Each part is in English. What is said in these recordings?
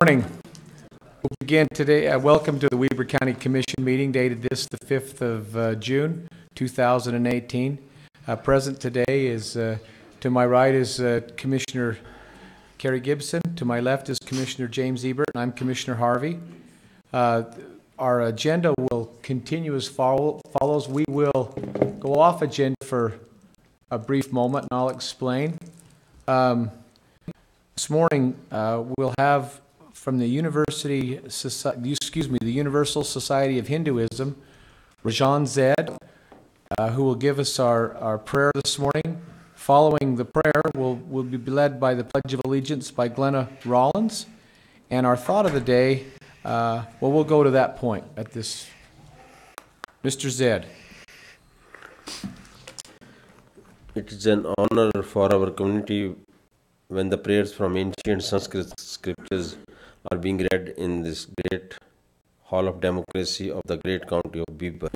Morning. We'll begin today. Welcome to the Weber County Commission meeting dated this the 5th of June 2018. Present today is, to my right is Commissioner Kerry Gibson. To my left is Commissioner James Ebert, and I'm Commissioner Harvey. Our agenda will continue as follows. We will go off agenda for a brief moment, and I'll explain. This morning, we'll have from the Universal Society of Hinduism, Rajan Zed, who will give us our prayer this morning. Following the prayer, we'll be led by the Pledge of Allegiance by Glenna Rollins. And our thought of the day, we'll go to that point at this. Mr. Zed. It is an honor for our community when the prayers from ancient Sanskrit scriptures are being read in this great hall of democracy of the great county of Weber.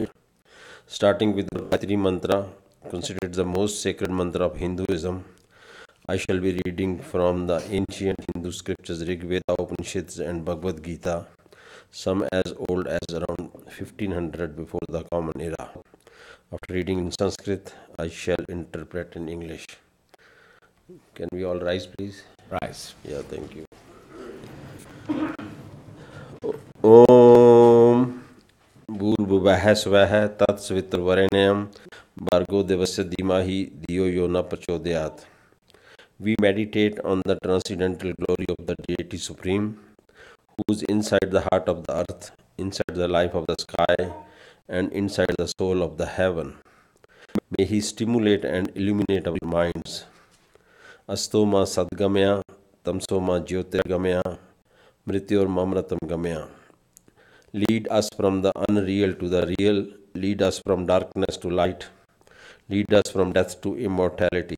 Starting with the Gayatri Mantra, considered the most sacred mantra of Hinduism, I shall be reading from the ancient Hindu scriptures Rig Veda, Upanishads and Bhagavad Gita, some as old as around 1500 before the Common Era. After reading in Sanskrit, I shall interpret in English. Can we all rise, please? Rise. Yeah, thank you. Om Bhurvubhah Svah Tat Savitrvarenyam Bhargo Devasya Dhimahi Dhiyo Yo Na Prachodayat. We meditate on the transcendental glory of the Deity Supreme, who is inside the heart of the earth, inside the life of the sky, and inside the soul of the heaven. May He stimulate and illuminate our minds. Astoma Sadgamya, Tamsoma Jyotirgamya, Mrityor Mamratam Gamya. Lead us from the unreal to the real, lead us from darkness to light, lead us from death to immortality.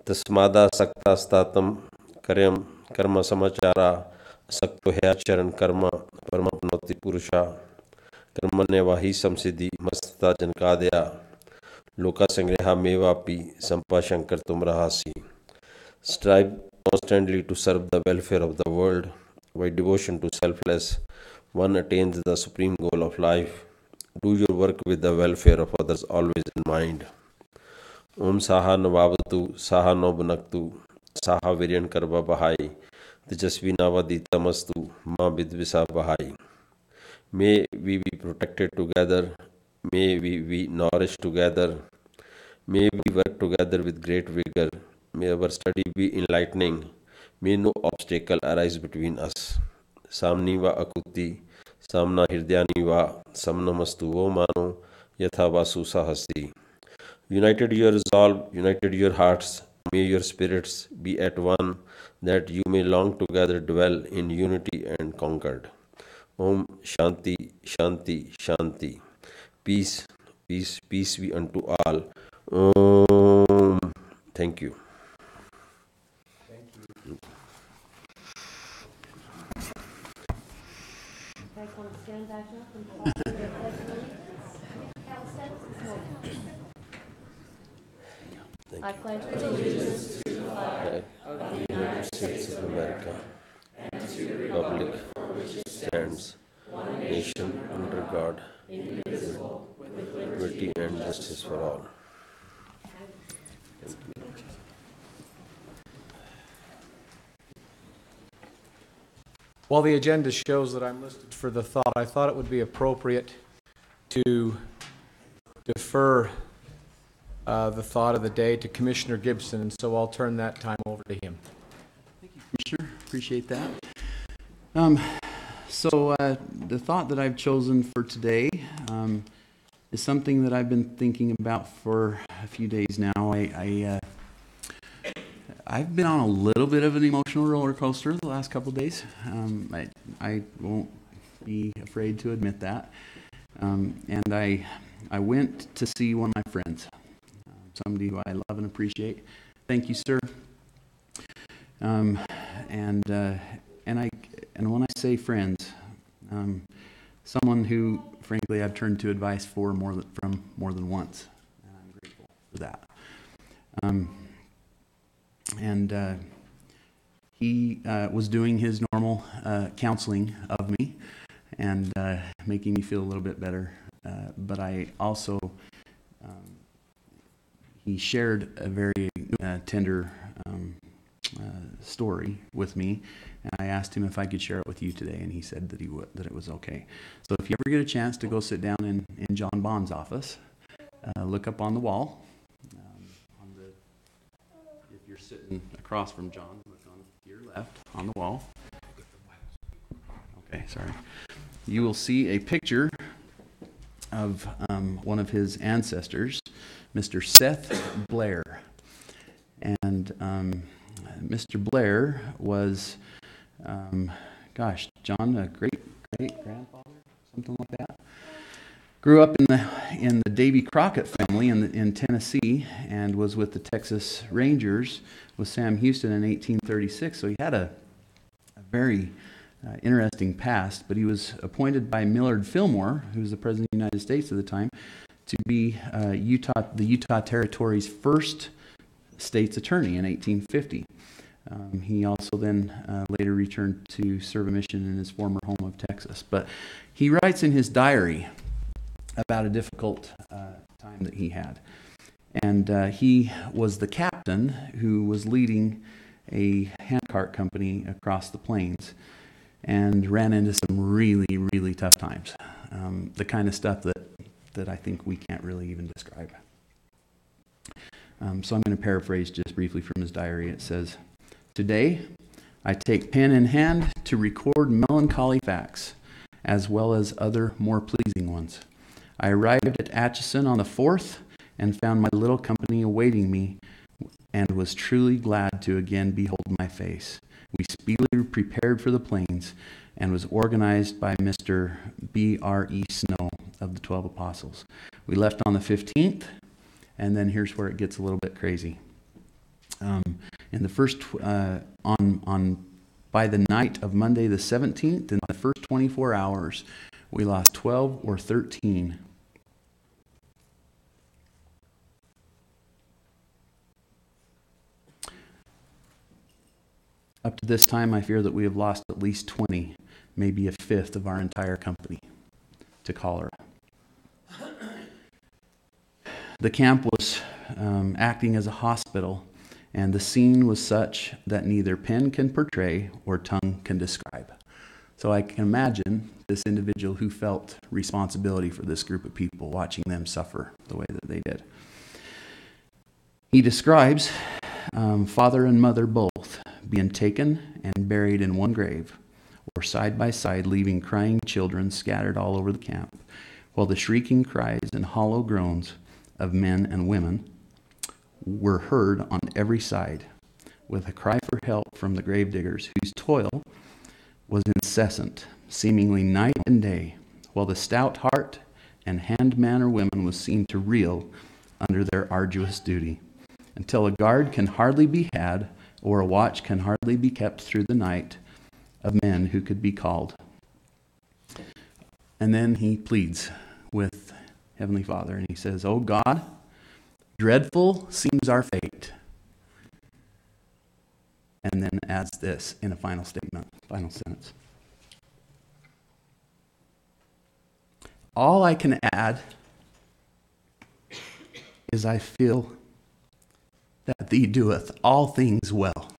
Tasmada Sakta Statam Karyam Karma Samachara Sakto Charan Karma Paramapnoti Purusha Karmane Vahi Samsiddhi Mastata Jankadya Loka Sangreha Mevapi Sampa Shankar Tumrahasi. Strive constantly to serve the welfare of the world. By devotion to selfless, one attains the supreme goal of life. Do your work with the welfare of others always in mind. Om Saha Navavatu, Saha Nobunaktu, Saha Viryan Karva Bahai, Tejasvi Navaditamastu, Ma Vidvisa Bahai. May we be protected together, may we be nourished together, may we work together with great vigor, may our study be enlightening, may no obstacle arise between us. Samniva Akuti, Samna Hirdhyaniva, Samnamastu Vo Mano, Yatha Vasu Sahasti. United your resolve, united your hearts, may your spirits be at one, that you may long together dwell in unity and concord. Om Shanti, Shanti, Shanti. Peace, peace, peace be unto all. Om. Thank you. Stand back up and I pledge allegiance to the flag of the United States of America and to the republic for which it stands, one nation under God, indivisible, with liberty and justice for all. While the agenda shows that I'm listed for the thought, I thought it would be appropriate to defer the thought of the day to Commissioner Gibson, and so I'll turn that time over to him. Thank you, Commissioner. Appreciate that. The thought that I've chosen for today is something that I've been thinking about for a few days now. I've been on a little bit of an emotional roller coaster the last couple of days. I won't be afraid to admit that. And I went to see one of my friends, somebody who I love and appreciate. Thank you, sir. And when I say friends, someone who, frankly, I've turned to advice from more than once, and I'm grateful for that. he was doing his normal counseling of me and making me feel a little bit better. But I also, he shared a very tender story with me, and I asked him if I could share it with you today, and he said that he would, that it was okay. So if you ever get a chance to go sit down in John Bond's office, look up on the wall. If you're sitting across from John, look on your left on the wall. Okay, sorry. You will see a picture of one of his ancestors, Mr. Seth Blair. And Mr. Blair was, John, a great-grandfather, something like that. Grew up in the Davy Crockett family in Tennessee, and was with the Texas Rangers with Sam Houston in 1836. So he had a very interesting past, but he was appointed by Millard Fillmore, who was the President of the United States at the time, to be the Utah Territory's first state's attorney in 1850. He also then later returned to serve a mission in his former home of Texas. But he writes in his diary about a difficult time that he had. And he was the captain who was leading a handcart company across the plains and ran into some really, really tough times. The kind of stuff that I think we can't really even describe. So I'm going to paraphrase just briefly from his diary. It says, "Today, I take pen in hand to record melancholy facts, as well as other more pleasing ones. I arrived at Atchison on the 4th and found my little company awaiting me, and was truly glad to again behold my face. We speedily prepared for the plains, and was organized by Mr. B.R.E. Snow of the 12 Apostles. We left on the 15th, and then here's where it gets a little bit crazy. In the first, by the night of Monday the 17th, in the first 24 hours, we lost 12 or 13. Up to this time, I fear that we have lost at least 20, maybe a fifth of our entire company to cholera. The camp was acting as a hospital, and the scene was such that neither pen can portray or tongue can describe. So I can imagine this individual who felt responsibility for this group of people, watching them suffer the way that they did. He describes father and mother both being taken and buried in one grave, or side by side, leaving crying children scattered all over the camp, while the shrieking cries and hollow groans of men and women were heard on every side, with a cry for help from the gravediggers, whose toil was incessant, seemingly night and day, while the stout heart and hand man or women was seen to reel under their arduous duty, until a guard can hardly be had, or a watch can hardly be kept through the night, of men who could be called." And then he pleads with Heavenly Father, and he says, "Oh God, dreadful seems our fate." And then adds this in a final statement, final sentence. "All I can add is I feel that thee doeth all things well."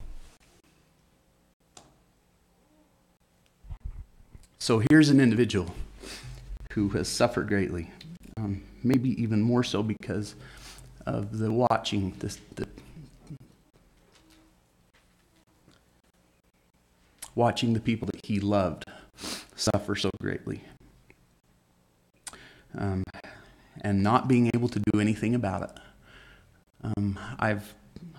So here's an individual who has suffered greatly, maybe even more so because of the watching watching the people that he loved suffer so greatly, and not being able to do anything about it. I've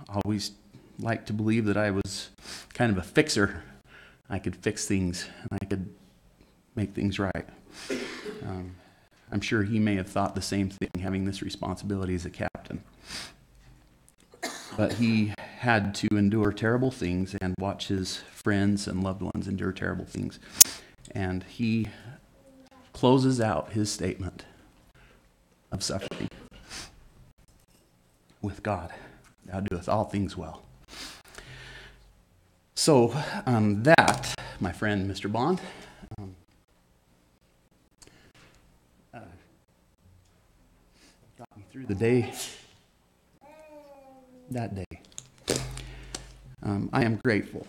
always liked to believe that I was kind of a fixer. I could fix things, and I could make things right. I'm sure he may have thought the same thing, having this responsibility as a captain. But he had to endure terrible things and watch his friends and loved ones endure terrible things. And he closes out his statement of suffering with, "God, thou doest all things well." So that, my friend, Mr. Bond, got me through the day, that day. I am grateful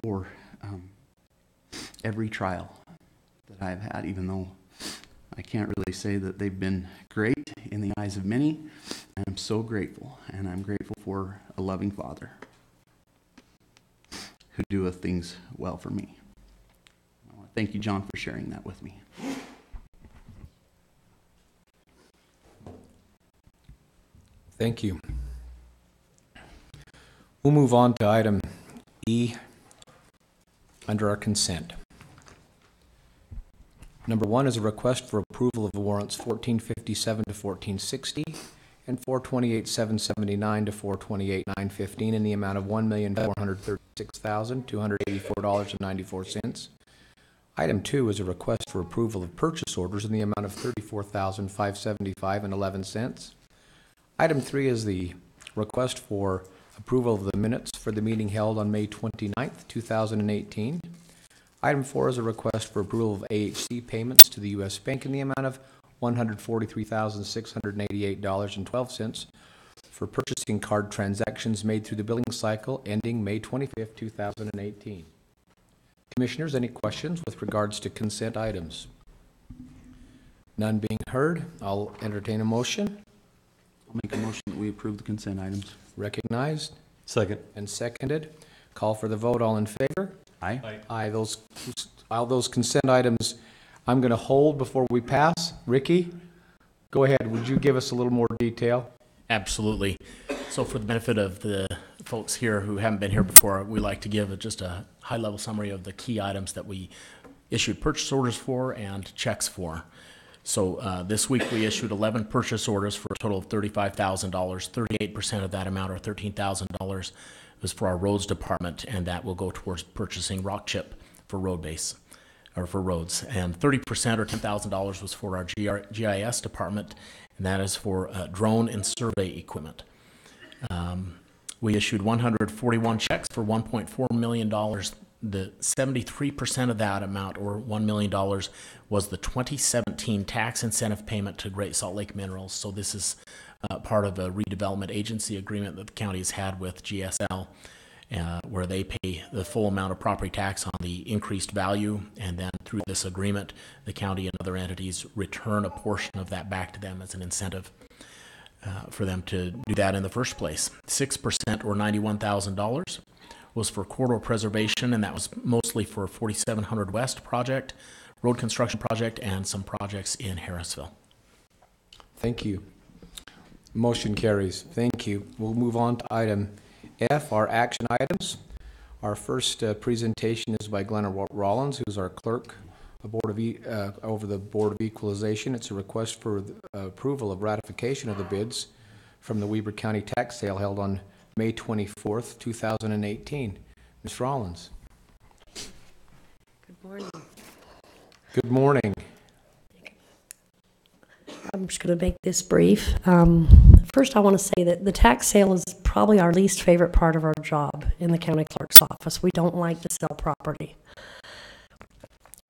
for every trial that I've had, even though I can't really say that they've been great in the eyes of many. And I'm so grateful, and I'm grateful for a loving Father who doeth things well for me. I want to thank you, John, for sharing that with me. Thank you. We'll move on to item E under our consent. Number 1 is a request for approval of warrants 1457 to 1460 and 428,779 to 428,915 in the amount of $1,436,284.94. Item 2 is a request for approval of purchase orders in the amount of $34,575.11. Item 3 is the request for approval of the minutes for the meeting held on May 29th, 2018. Item 4 is a request for approval of AHC payments to the U.S. Bank in the amount of $143,688.12 for purchasing card transactions made through the billing cycle ending May 25th, 2018. Commissioners, any questions with regards to consent items? None being heard, I'll entertain a motion. I'll make a motion that we approve the consent items. Recognized Second. and seconded. Call for the vote. All in favor? Aye. Aye. All those consent items I'm going to hold before we pass. Ricky, go ahead. Would you give us a little more detail? Absolutely. So for the benefit of the folks here who haven't been here before, we like to give just a high-level summary of the key items that we issued purchase orders for and checks for. So this week we issued 11 purchase orders for a total of $35,000. 38% of that amount, or $13,000, was for our roads department, and that will go towards purchasing rock chip for road base, or for roads. And 30%, or $10,000, was for our GIS department, and that is for drone and survey equipment. We issued 141 checks for $1.4 million. The 73% of that amount, or $1 million, was the 2017 tax incentive payment to Great Salt Lake Minerals. So this is part of a redevelopment agency agreement that the county has had with GSL, where they pay the full amount of property tax on the increased value, and then through this agreement, the county and other entities return a portion of that back to them as an incentive for them to do that in the first place. 6%, or $91,000, was for corridor preservation, and that was mostly for 4700 West project, road construction project, and some projects in Harrisville. Thank you. Motion carries. Thank you. We'll move on to item F, our action items. Our first presentation is by Glenna Rollins, who's our clerk over the Board of Equalization. It's a request for approval of ratification of the bids from the Weber County tax sale held on May 24th, 2018. Ms. Rollins. Good morning. Good morning. I'm just going to make this brief. First, I want to say that the tax sale is probably our least favorite part of our job in the county clerk's office. We don't like to sell property.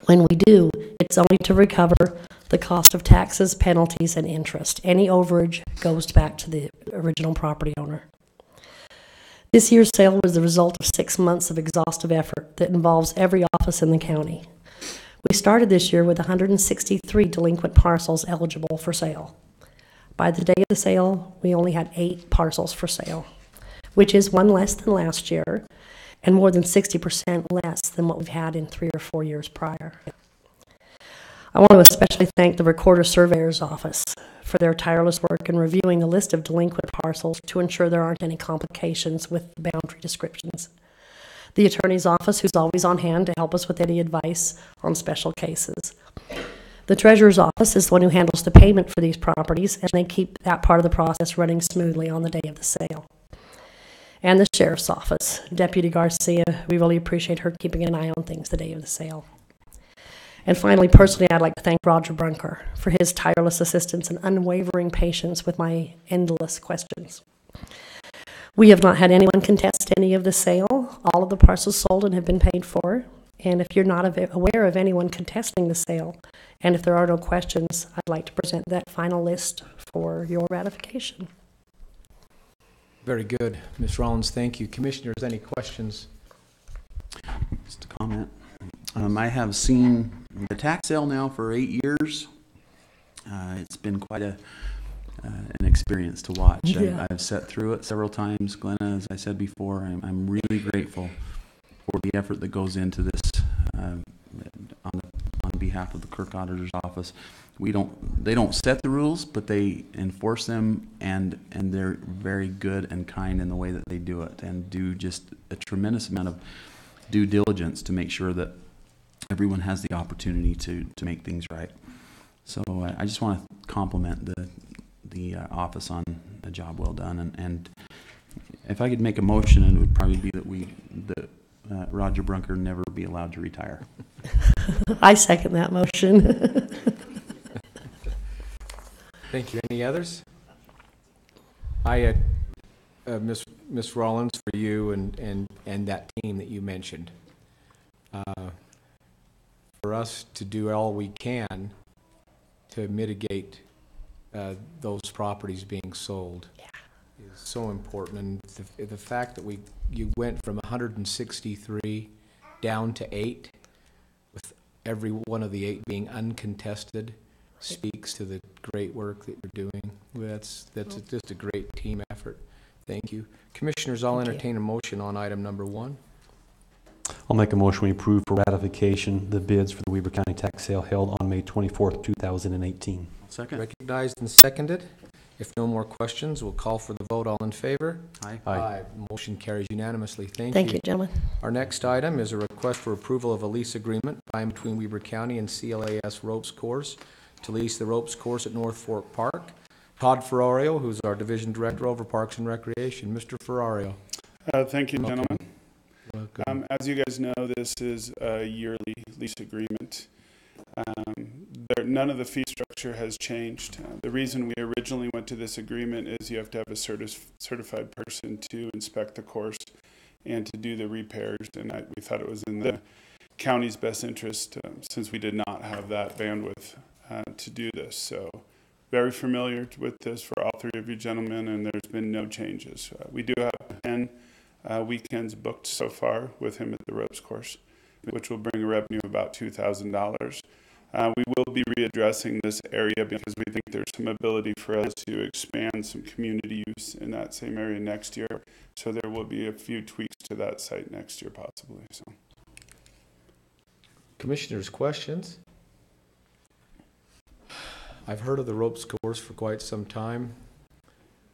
When we do, it's only to recover the cost of taxes, penalties, and interest. Any overage goes back to the original property owner. This year's sale was the result of 6 months of exhaustive effort that involves every office in the county. We started this year with 163 delinquent parcels eligible for sale. By the day of the sale, we only had 8 parcels for sale, which is 1 less than last year and more than 60% less than what we've had in 3 or 4 years prior. I want to especially thank the Recorder Surveyor's Office for their tireless work in reviewing the list of delinquent parcels to ensure there aren't any complications with the boundary descriptions. The Attorney's Office, who's always on hand to help us with any advice on special cases. The Treasurer's Office is the one who handles the payment for these properties, and they keep that part of the process running smoothly on the day of the sale. And the Sheriff's Office, Deputy Garcia, we really appreciate her keeping an eye on things the day of the sale. And finally, personally, I'd like to thank Roger Brunker for his tireless assistance and unwavering patience with my endless questions. We have not had anyone contest any of the sale. All of the parcels sold and have been paid for. And if you're not aware of anyone contesting the sale, and if there are no questions, I'd like to present that final list for your ratification. Very good. Ms. Rollins, thank you. Commissioners, any questions? Just a comment. I have seen the tax sale now for 8 years. It's been quite an experience to watch. Yeah. I've sat through it several times. Glenna, as I said before, I'm really grateful for the effort that goes into this on behalf of the Clerk Auditor's Office. They don't set the rules, but they enforce them, and they're very good and kind in the way that they do it, and do just a tremendous amount of due diligence to make sure that everyone has the opportunity to make things right. So I just want to compliment the office on a job well done, and if I could make a motion, it would probably be that Roger Brunker never be allowed to retire. I second that motion. Thank you. Any others? I, Ms. Rollins, for you and that team that you mentioned, for us to do all we can to mitigate those properties being sold is so important. And the fact that you went from 163 down to 8, with every one of the 8 being uncontested, speaks to the great work that you're doing. That's just a great team effort. Thank you. Commissioners, I'll entertain a motion on item number 1. I'll make a motion we approve for ratification the bids for the Weber County tax sale held on May 24th, 2018. Second. Recognized and seconded. If no more questions, we'll call for the vote. All in favor? Aye. Motion carries unanimously. Thank you, gentlemen. Our next item is a request for approval of a lease agreement by and between Weber County and CLAS Ropes Course to lease the ropes course at North Fork Park. Todd Ferrario, who's our Division Director over Parks and Recreation. Mr. Ferrario. Thank you, gentlemen. Welcome. As you guys know, this is a yearly lease agreement. None of the fee structure has changed. The reason we originally went to this agreement is you have to have a certified person to inspect the course and to do the repairs, and we thought it was in the county's best interest since we did not have that bandwidth to do this. So very familiar with this for all 3 of you gentlemen, and there's been no changes. We do have 10 weekends booked so far with him at the ropes course, which will bring a revenue of about $2,000. We will be readdressing this area because we think there's some ability for us to expand some community use in that same area next year. So there will be a few tweaks to that site next year possibly. So, Commissioners, questions? I've heard of the ropes course for quite some time.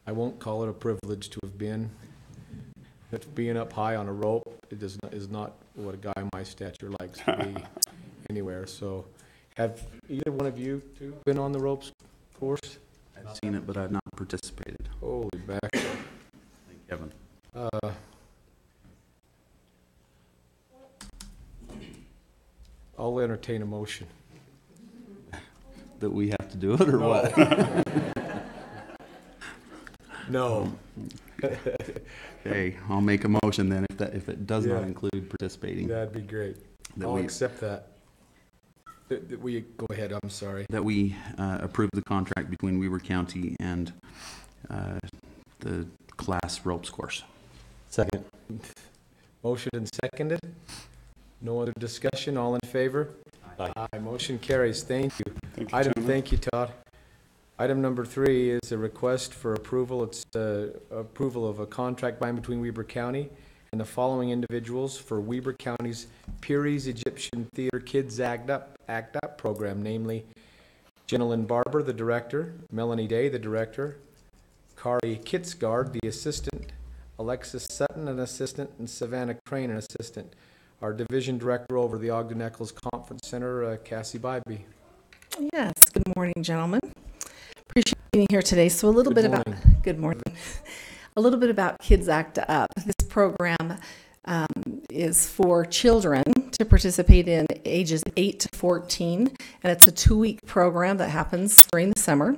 I won't call it a privilege to have been. But being up high on a rope, is not what a guy my stature likes to be anywhere. So, have either one of you two been on the ropes course? I've seen it, but I've not participated. Holy back. Thank Kevin. I'll entertain a motion. That we have to do it, or No. what? No. Okay, I'll make a motion then if it does not Yeah. include participating. That'd be great. That I'll we- accept that. We go ahead, I'm sorry. That we approve the contract between Weber County and the class ropes course. Second. Motion and seconded. No other discussion, all in favor? Aye. Motion carries, thank you. thank you, gentlemen. Thank you, Todd. Item number 3 is a request for approval. It's approval of a contract by and between Weber County and the following individuals for Weber County's Peary's Egyptian Theater Kids Act Up program, namely Jenilyn Barber, the director, Melanie Day, the director, Kari Kitzgard, the assistant, Alexis Sutton, an assistant, and Savannah Crane, an assistant. Our division director over the Ogden Eccles Conference Center, Cassie Bybee. Yes, good morning, gentlemen. Appreciate being here today. So a little Good bit about, morning. good morning. A little bit about Kids Act Up. This program is for children to participate in ages 8 to 14, and it's a 2-week program that happens during the summer.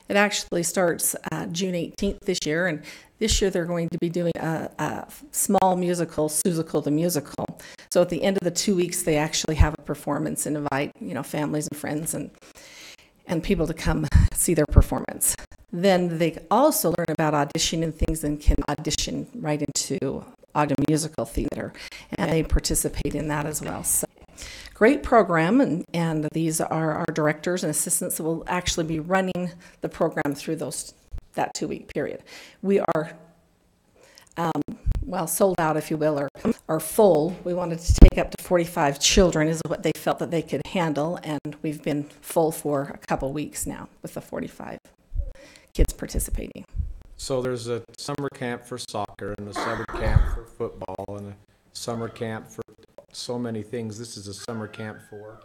It actually starts June 18th this year, and this year they're going to be doing a small musical, Seussical the Musical. So at the end of the 2 weeks, they actually have a performance and invite, families and friends and people to come see their performance. Then they also learn about auditioning and things and can audition right into Ogden Musical Theater, and they participate in that as well. So, great program, and these are our directors and assistants that will actually be running the program through that 2-week period. We are, sold out, if you will, or full. We wanted to take up to 45 children is what they felt that they could handle, and we've been full for a couple weeks now with the 45 kids participating. So there's a summer camp for soccer and a summer camp for football and a summer camp for so many things. This is a summer camp for?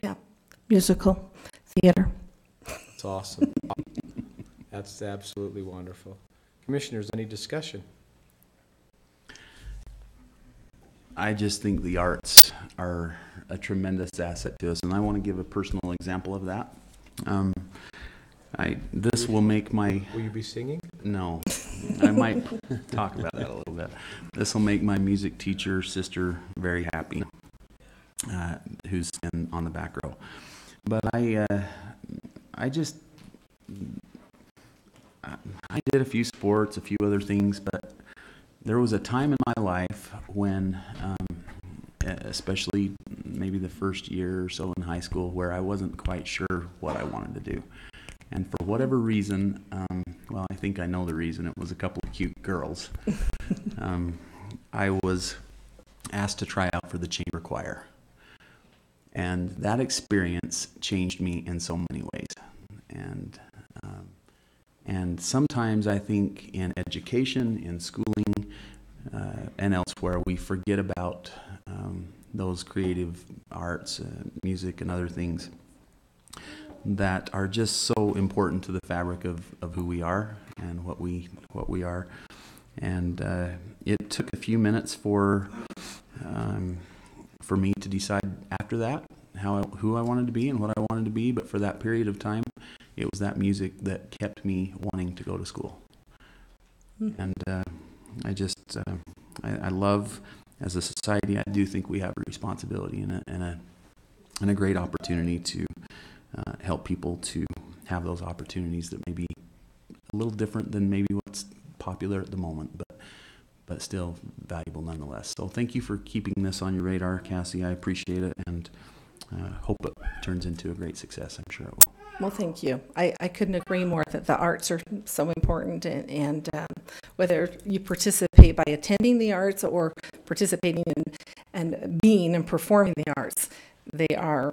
Yeah, musical theater. It's awesome. That's absolutely wonderful. Commissioners, any discussion? I just think the arts are a tremendous asset to us, and I want to give a personal example of that. This will make my... Will you be singing? No, I might talk about that a little bit. This will make my music teacher sister very happy, who's on the back row. But I did a few sports, a few other things, but there was a time in my life when, especially maybe the first year or so in high school, where I wasn't quite sure what I wanted to do. And for whatever reason, I think I know the reason. It was a couple of cute girls. I was asked to try out for the chamber choir. And that experience changed me in so many ways. And sometimes I think in education, in schooling, and elsewhere, we forget about those creative arts, music and other things that are just so important to the fabric of who we are and what we are. And it took a few minutes for me to decide after that who I wanted to be and what I wanted to be. But for that period of time, it was that music that kept me wanting to go to school. And I love, as a society, I do think we have a responsibility and a great opportunity to help people to have those opportunities that may be a little different than maybe what's popular at the moment, but still valuable nonetheless. So thank you for keeping this on your radar, Cassie. I appreciate it, and hope it turns into a great success. I'm sure it will. Well, thank you. I couldn't agree more that the arts are so important, and whether you participate by attending the arts or participating in and being and performing the arts, they are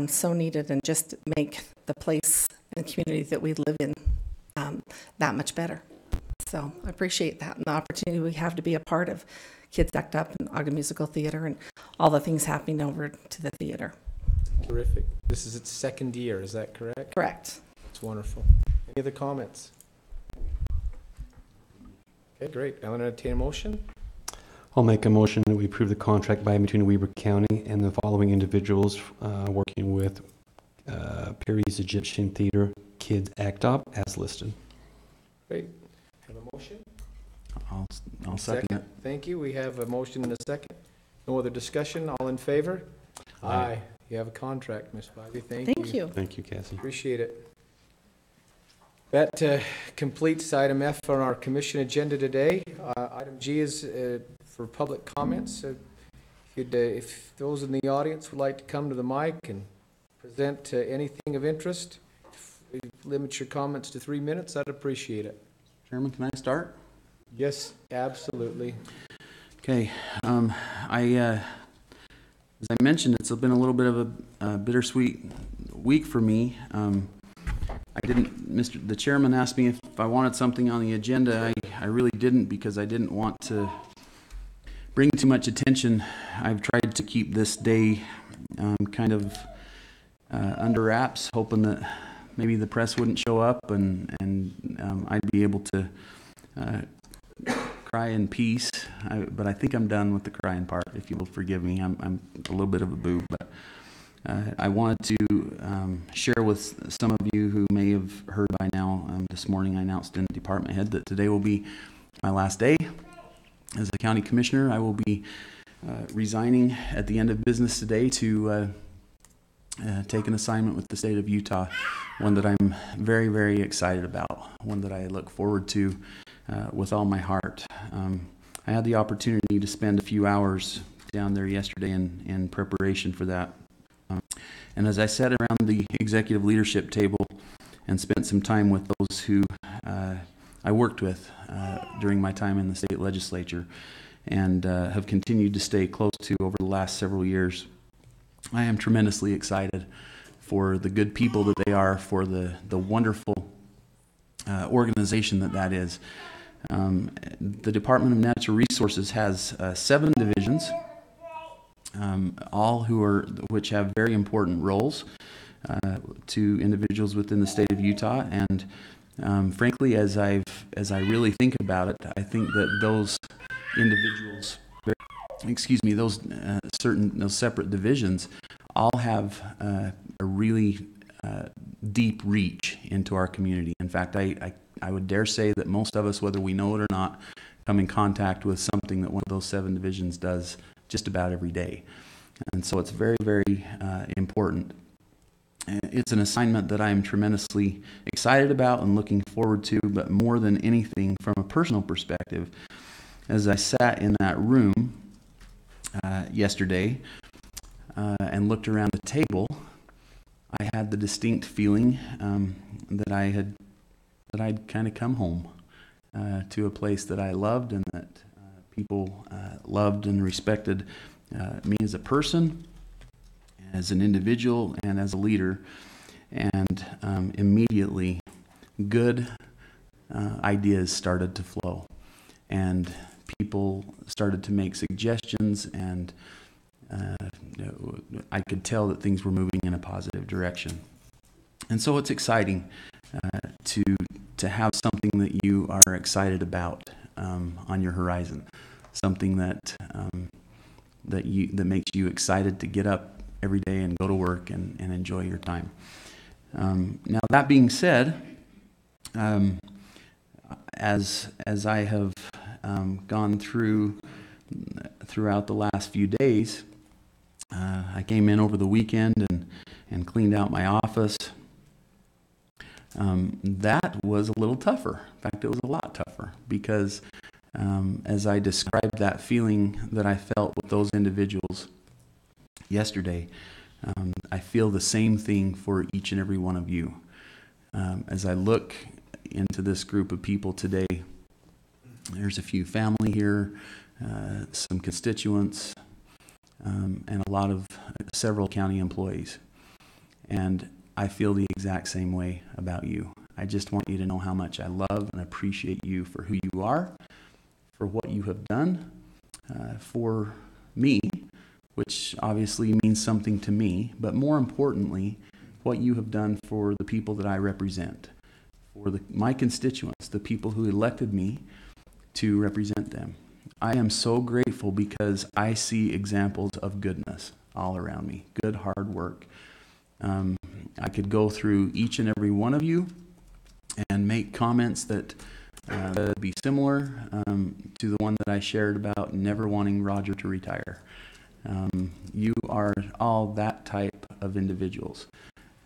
so needed and just make the place and the community that we live in that much better. So I appreciate that and the opportunity we have to be a part of Kids Act Up and Ogden Musical Theater and all the things happening over to the theater. Terrific. This is its second year, is that correct? Correct. That's wonderful. Any other comments? Okay, great. I'll entertain a motion. I'll make a motion that we approve the contract by and between Weber County and the following individuals working with Perry's Egyptian Theater Kids Act Up as listed. Great. Have a motion? I'll second it. Thank you. We have a motion and a second. No other discussion? All in favor? Aye. You have a contract, Ms. Bivey. Thank you. Thank you, Cassie. Appreciate it. That completes item F on our commission agenda today. Item G is for public comments. If those in the audience would like to come to the mic and present anything of interest, limit your comments to 3 minutes, I'd appreciate it. Chairman, can I start? Yes, absolutely. Okay. As I mentioned, it's been a little bit of a bittersweet week for me. The chairman asked me if I wanted something on the agenda. I really didn't, because I didn't want to bring too much attention. I've tried to keep this day kind of under wraps, hoping that maybe the press wouldn't show up and I'd be able to cry in peace, but I think I'm done with the crying part, if you will forgive me. I'm a little bit of a boob, but I wanted to share with some of you who may have heard by now, this morning I announced in department head that today will be my last day as a county commissioner. I will be resigning at the end of business today to take an assignment with the state of Utah, one that I'm very, very excited about, one that I look forward to with all my heart. I had the opportunity to spend a few hours down there yesterday in preparation for that. And as I sat around the executive leadership table and spent some time with those who I worked with during my time in the state legislature and have continued to stay close to over the last several years, I am tremendously excited for the good people that they are, for the wonderful organization that is. The Department of Natural Resources has 7 divisions, all which have very important roles to individuals within the state of Utah. And frankly, as I really think about it, I think that those individuals, those separate divisions, all have a really deep reach into our community. In fact, I would dare say that most of us, whether we know it or not, come in contact with something that one of those 7 divisions does just about every day. And so it's very, very important. It's an assignment that I'm tremendously excited about and looking forward to, but more than anything, from a personal perspective, as I sat in that room yesterday and looked around the table, I had the distinct feeling that I'd kind of come home to a place that I loved and that people loved and respected me as a person, as an individual, and as a leader. And immediately, good ideas started to flow, and people started to make suggestions, and I could tell that things were moving in a positive direction. And so it's exciting to have something that you are excited about on your horizon, something that makes you excited to get up every day and go to work and enjoy your time. Now, that being said, as I have gone throughout the last few days, I came in over the weekend and cleaned out my office. That was a little tougher. In fact, it was a lot tougher because as I described that feeling that I felt with those individuals yesterday, I feel the same thing for each and every one of you. As I look into this group of people today, there's a few family here, some constituents, and several county employees. And I feel the exact same way about you. I just want you to know how much I love and appreciate you for who you are, for what you have done for me, which obviously means something to me, but more importantly, what you have done for the people that I represent, for my constituents, the people who elected me to represent them. I am so grateful because I see examples of goodness all around me, good hard work. I could go through each and every one of you and make comments that would be similar to the one that I shared about never wanting Roger to retire. You are all that type of individuals.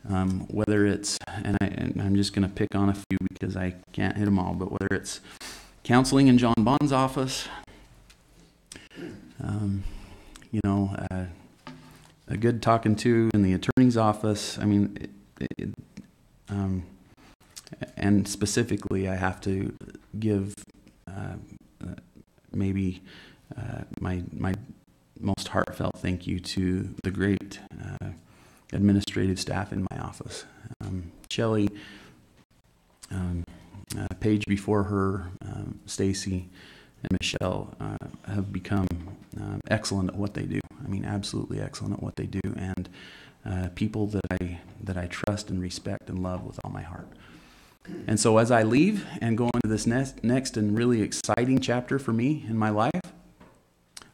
Whether it's, and I'm just going to pick on a few because I can't hit them all, but whether it's counseling in John Bond's office, a good talking to in the attorney's office. I mean, and specifically, I have to give my most heartfelt thank you to the great administrative staff in my office. Shelley, Paige before her, Stacy, and Michelle have become excellent at what they do. I mean, absolutely excellent at what they do, and people that I trust and respect and love with all my heart. And so as I leave and go into this next and really exciting chapter for me in my life,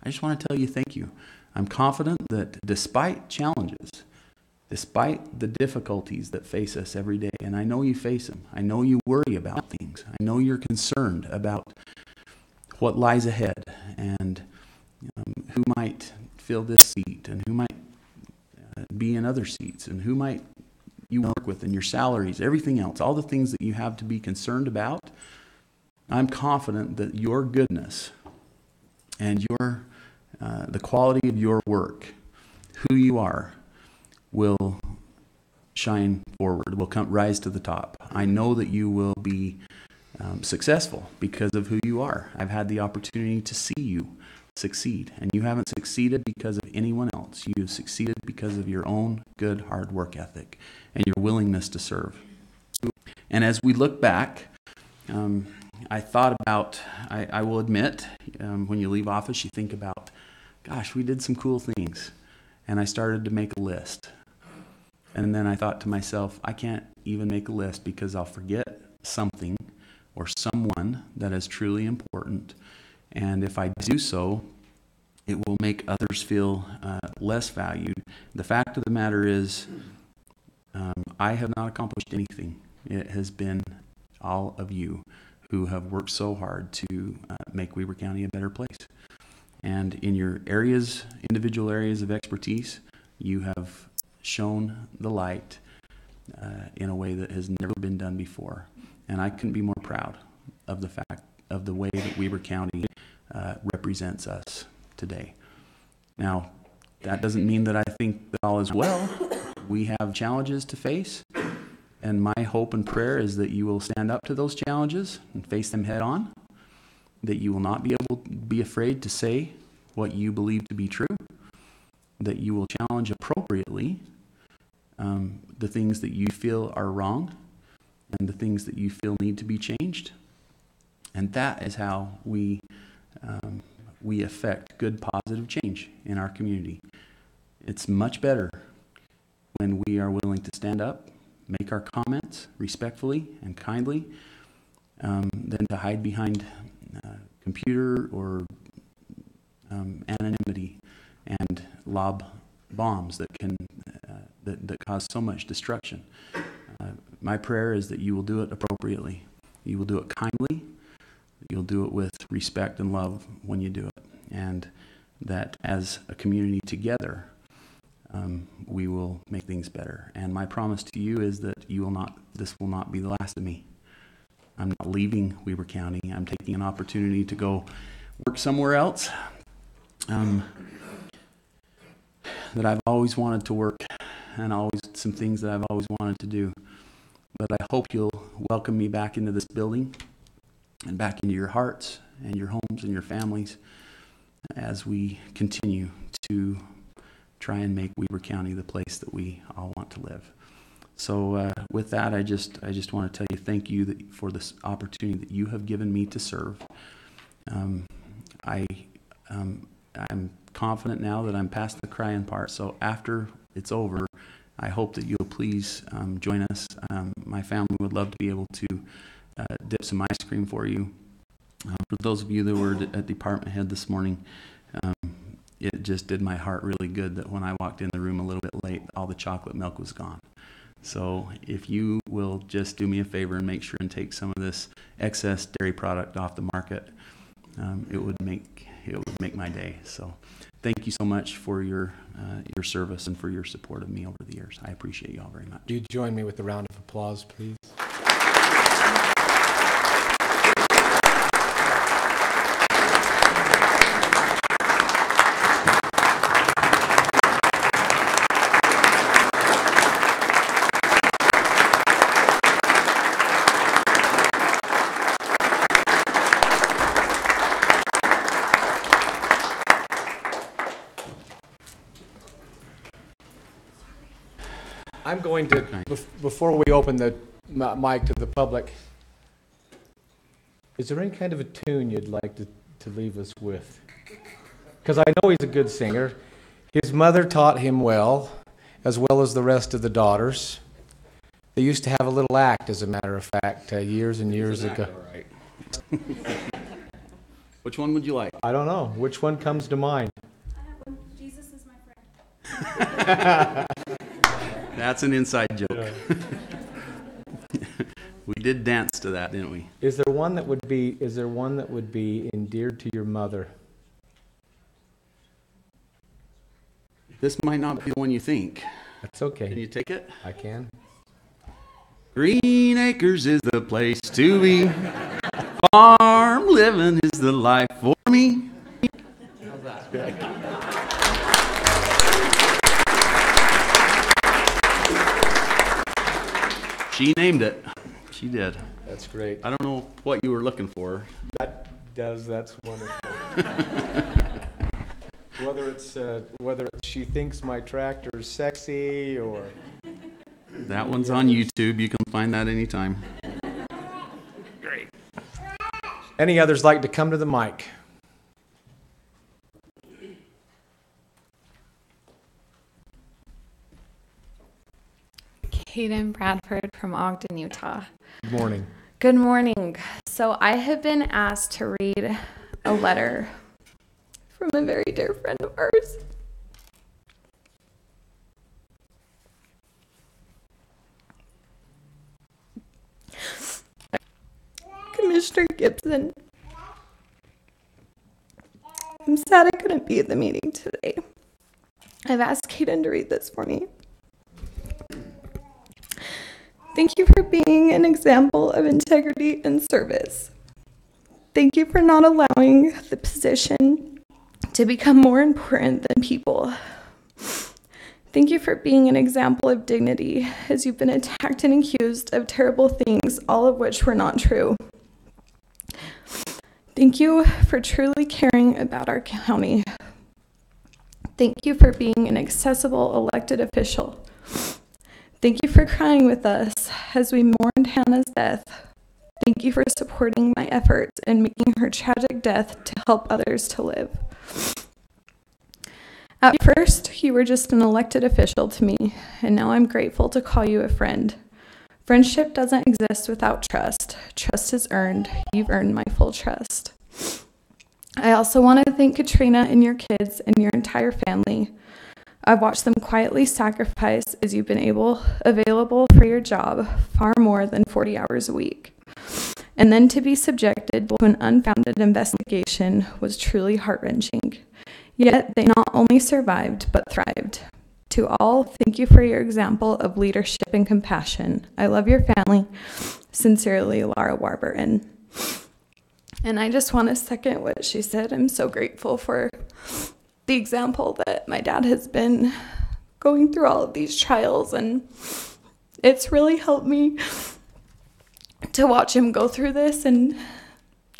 I just want to tell you thank you. I'm confident that despite challenges, despite the difficulties that face us every day, and I know you face them, I know you worry about things, I know you're concerned about what lies ahead and who might fill this seat and who might be in other seats and who might you work with and your salaries, everything else, all the things that you have to be concerned about. I'm confident that your goodness and your the quality of your work, who you are, will shine forward, will rise to the top. I know that you will be successful because of who you are. I've had the opportunity to see you succeed, and you haven't succeeded because of anyone else. You have succeeded because of your own good, hard work ethic and your willingness to serve. And as we look back, I thought about, I will admit, when you leave office, you think about, gosh, we did some cool things. And I started to make a list. And then I thought to myself, I can't even make a list because I'll forget something or someone that is truly important. And if I do so, it will make others feel less valued. The fact of the matter is, I have not accomplished anything. It has been all of you who have worked so hard to make Weber County a better place. And in your areas, individual areas of expertise, you have shown the light in a way that has never been done before. And I couldn't be more proud of the fact of the way that Weber County represents us today. Now, that doesn't mean that I think that all is well. We have challenges to face, and my hope and prayer is that you will stand up to those challenges and face them head on, that you will not be afraid to say what you believe to be true, that you will challenge appropriately the things that you feel are wrong and the things that you feel need to be changed. And that is how we affect good, positive change in our community. It's much better when we are willing to stand up, make our comments respectfully and kindly, than to hide behind computer or anonymity and lob bombs that can that cause so much destruction. My prayer is that you will do it appropriately. You will do it kindly. You'll do it with respect and love when you do it. And that as a community together, we will make things better. And my promise to you is that this will not be the last of me. I'm not leaving Weber County. I'm taking an opportunity to go work somewhere else that I've always wanted to work, and always some things that I've always wanted to do. But I hope you'll welcome me back into this building and back into your hearts and your homes and your families as we continue to try and make Weber County the place that we all want to live. So with that, I just want to tell you thank you for this opportunity that you have given me to serve. I'm confident now that I'm past the crying part. So after it's over, I hope that you'll please join us. My family would love to be able to dip some ice cream for you. For those of you that were at department head this morning, it just did my heart really good that when I walked in the room a little bit late, all the chocolate milk was gone. So if you will just do me a favor and make sure and take some of this excess dairy product off the market, it would make my day. So thank you so much for your service and for your support of me over the years. I appreciate you all very much. Do you join me with a round of applause, please? I'm going to, before we open the mic to the public, is there any kind of a tune you'd like to leave us with? Because I know he's a good singer. His mother taught him well as the rest of the daughters. They used to have a little act, as a matter of fact, years and years ago. All right. Which one would you like? I don't know. Which one comes to mind? Jesus is my friend. That's an inside joke. We did dance to that, didn't we? Is there one that would be endeared to your mother? This might not be the one you think. That's Can okay. you take it? I can. Green Acres is the place to be. Farm living is the life for me. How's that? She named it. She did. That's great. I don't know what you were looking for. That's wonderful. whether it's she thinks my tractor's sexy or That one's on YouTube. You can find that anytime. any others like to come to the mic. Hayden Bradford from Ogden, Utah. Good morning. Good morning. So I have been asked to read a letter from a very dear friend of ours. Commissioner Gibson, I'm sad I couldn't be at the meeting today. I've asked Hayden to read this for me. Thank you for being an example of integrity and service. Thank you for not allowing the position to become more important than people. Thank you for being an example of dignity as you've been attacked and accused of terrible things, all of which were not true. Thank you for truly caring about our county. Thank you for being an accessible elected official. Thank you for crying with us as we mourned Hannah's death. Thank you for supporting my efforts in making her tragic death to help others to live. At first, you were just an elected official to me, and now I'm grateful to call you a friend. Friendship doesn't exist without trust. Trust is earned. You've earned my full trust. I also want to thank Katrina and your kids and your entire family. I've watched them quietly sacrifice as you've been available for your job far more than 40 hours a week. And then to be subjected to an unfounded investigation was truly heart-wrenching. Yet they not only survived, but thrived. To all, thank you for your example of leadership and compassion. I love your family. Sincerely, Laura Warburton. And I just want to second what she said. I'm so grateful for the example that my dad has been going through all of these trials, and it's really helped me to watch him go through this, and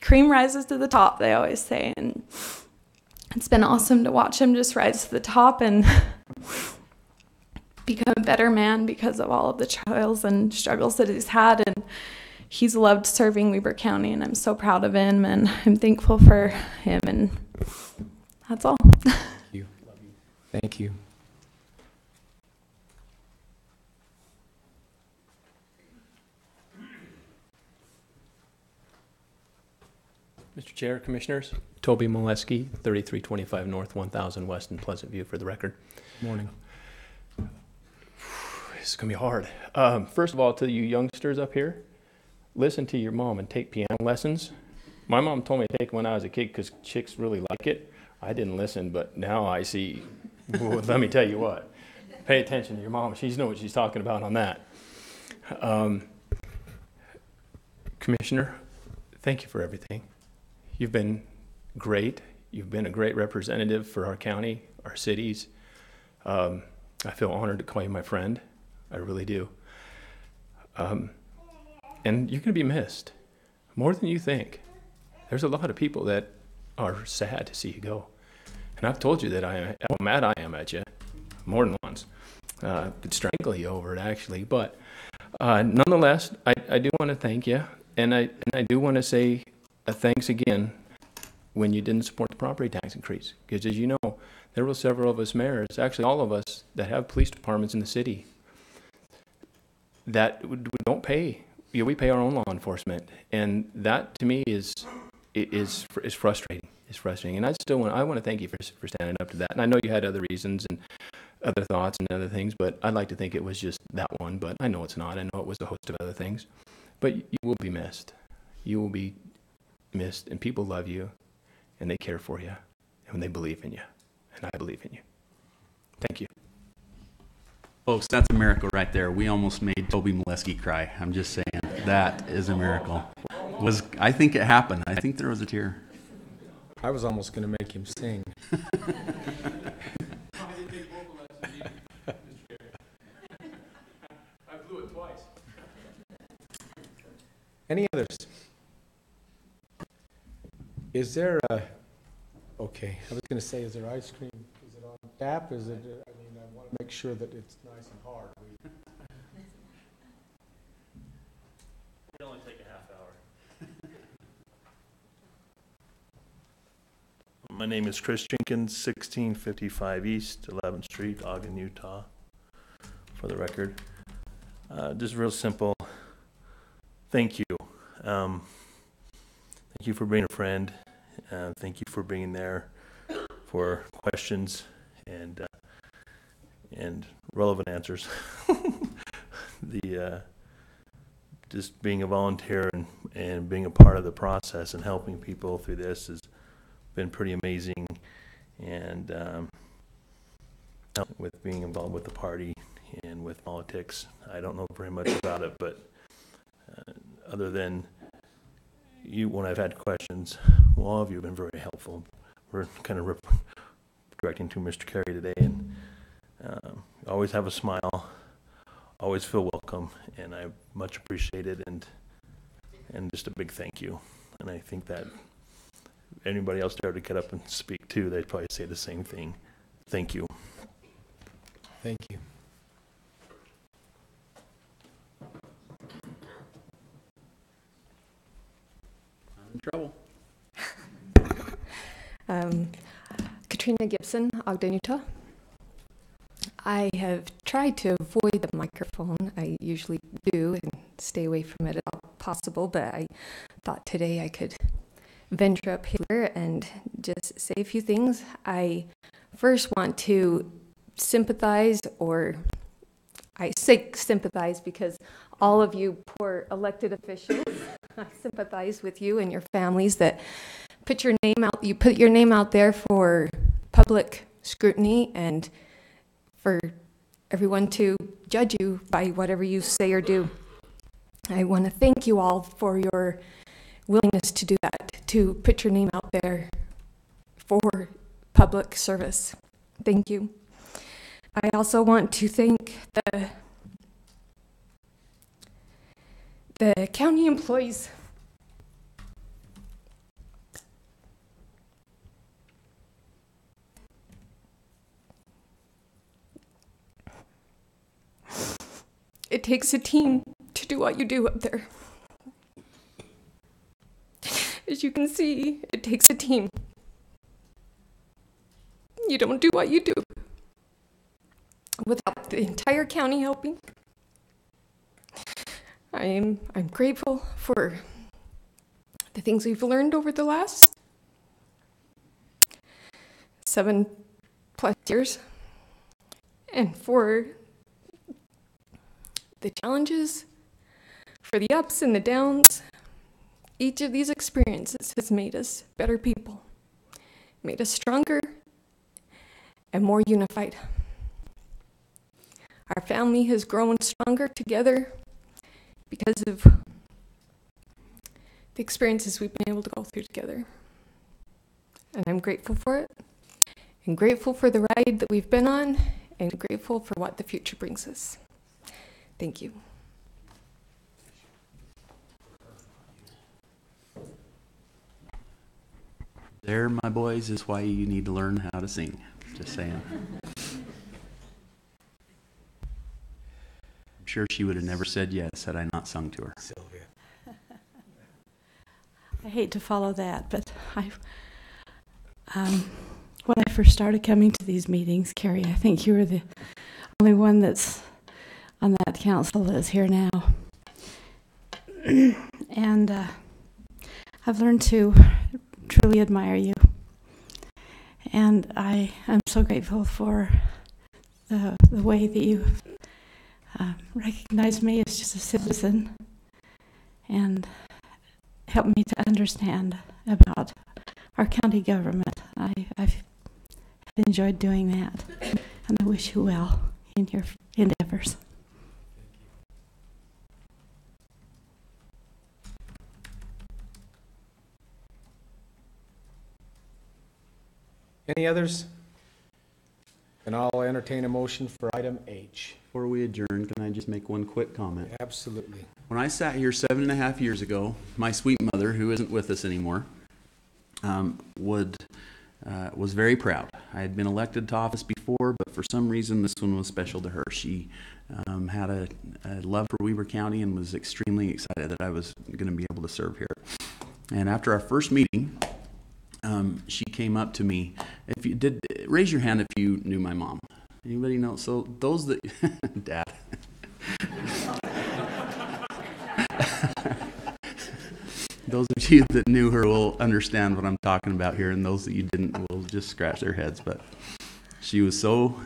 cream rises to the top, they always say, and it's been awesome to watch him just rise to the top and become a better man because of all of the trials and struggles that he's had. And he's loved serving Weber County, and I'm so proud of him, and I'm thankful for him, and that's all. Thank you. Thank you. Mr. Chair, Commissioners, Toby Molesky, 3325 North 1000 West in Pleasant View for the record. Morning. This is going to be hard. First of all, to you youngsters up here, listen to your mom and take piano lessons. My mom told me to take when I was a kid because chicks really like it. I didn't listen, but now I see. Well, let me tell you what. Pay attention to your mom. She knows what she's talking about on that. Commissioner, thank you for everything. You've been great. You've been a great representative for our county, our cities. I feel honored to call you my friend. I really do. And you're going to be missed more than you think. There's a lot of people that are sad to see you go. And I've told you that how mad I am at you more than once. Could strangle you over it, actually. But nonetheless, I do want to thank you. And I do want to say thanks again when you didn't support the property tax increase. Because as you know, there were several of us mayors, actually all of us, that have police departments in the city. that we don't pay. We pay our own law enforcement, and that to me is frustrating. It's frustrating, and I want to thank you for standing up to that. And I know you had other reasons and other thoughts and other things, but I'd like to think it was just that one. But I know it's not. I know it was a host of other things. But you will be missed. You will be missed, and people love you, and they care for you, and they believe in you, and I believe in you. Thank you. Folks, that's a miracle right there. We almost made Toby Molesky cry. I'm just saying, that is a miracle. I think it happened. I think there was a tear. I was almost going to make him sing. I blew it twice. Any others? Is there okay, I was going to say, is there ice cream? Is it on tap? Is it, I mean, I want to make sure that it's nice and hard. It'll only take a half hour. My name is Chris Jenkins, 1655 East, 11th Street, Ogden, Utah, for the record. Just real simple. Thank you. Thank you for being a friend. Thank you for being there for questions and relevant answers. Just being a volunteer and being a part of the process and helping people through this has been pretty amazing. And with being involved with the party and with politics, I don't know very much about it, but other than you, when I've had questions, well, all of you have been very helpful. We're kind of directing to Mr. Carey today, and always have a smile, always feel welcome, and I much appreciate it, and just a big thank you. And I think that anybody else there to get up and speak too, they'd probably say the same thing. Thank you. Thank you. I'm in trouble. Katrina Gibson, Ogden, Utah. I have tried to avoid the microphone. I usually do and stay away from it if possible, but I thought today I could venture up here and just say a few things. I first want to sympathize, or I say sympathize because all of you poor elected officials, I sympathize with you and your families that put your name out. You put your name out there for public scrutiny and for everyone to judge you by whatever you say or do. I want to thank you all for your willingness to do that, to put your name out there for public service. Thank you. I also want to thank the county employees. It takes a team to do what you do up there. As you can see, it takes a team. You don't do what you do without the entire county helping. I'm grateful for the things we've learned over the last 7+ years, and for the challenges, for the ups and the downs. Each of these experiences has made us better people, made us stronger and more unified. Our family has grown stronger together because of the experiences we've been able to go through together. And I'm grateful for it, and grateful for the ride that we've been on, and grateful for what the future brings us. Thank you. There, my boys, is why you need to learn how to sing. Just saying. I'm sure she would have never said yes had I not sung to her. Sylvia. I hate to follow that, but when I first started coming to these meetings, Carrie, I think you were the only one that's on that council that is here now. And I've learned to truly admire you. And I am so grateful for the way that you recognize me as just a citizen and help me to understand about our county government. I've enjoyed doing that, and I wish you well in your endeavors. Any others? And I'll entertain a motion for item H. Before we adjourn, can I just make one quick comment? Absolutely. When I sat here 7.5 years ago, my sweet mother, who isn't with us anymore, was very proud. I had been elected to office before, but for some reason this one was special to her. She had a love for Weber County and was extremely excited that I was going to be able to serve here. And after our first meeting, she came up to me. If you did, raise your hand if you knew my mom. Anybody know? So those that, Dad. Those of you that knew her will understand what I'm talking about here, and those that you didn't will just scratch their heads. But she was so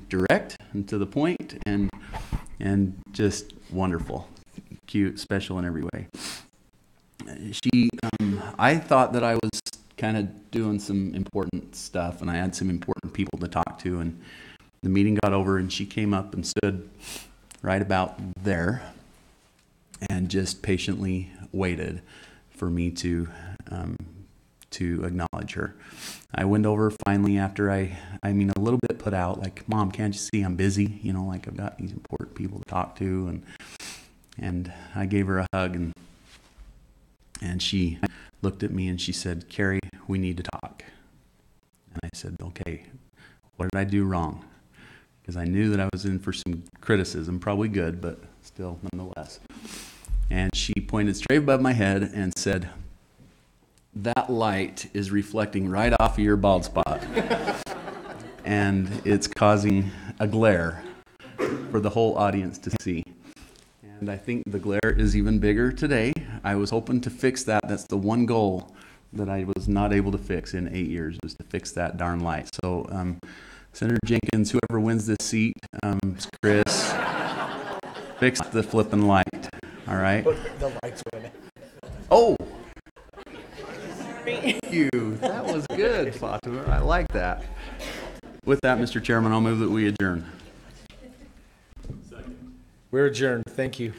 direct and to the point, and just wonderful, cute, special in every way. I thought that I was kind of doing some important stuff, and I had some important people to talk to, and the meeting got over, and she came up and stood right about there and just patiently waited for me to acknowledge her. I went over finally after I mean a little bit put out, like, Mom, can't you see I'm busy? You know, like I've got these important people to talk to, and I gave her a hug, and she looked at me and she said, Carrie, we need to talk. And I said, okay, what did I do wrong? Because I knew that I was in for some criticism, probably good, but still nonetheless. And she pointed straight above my head and said, that light is reflecting right off of your bald spot. And it's causing a glare for the whole audience to see. And I think the glare is even bigger today. I was hoping to fix that. That's the one goal that I was not able to fix in 8 years, was to fix that darn light. So, Senator Jenkins, whoever wins this seat, Chris, fix the flipping light. All right? The lights went. Oh! Thank you. That was good, Fatima. I like that. With that, Mr. Chairman, I'll move that we adjourn. We're adjourned. Thank you.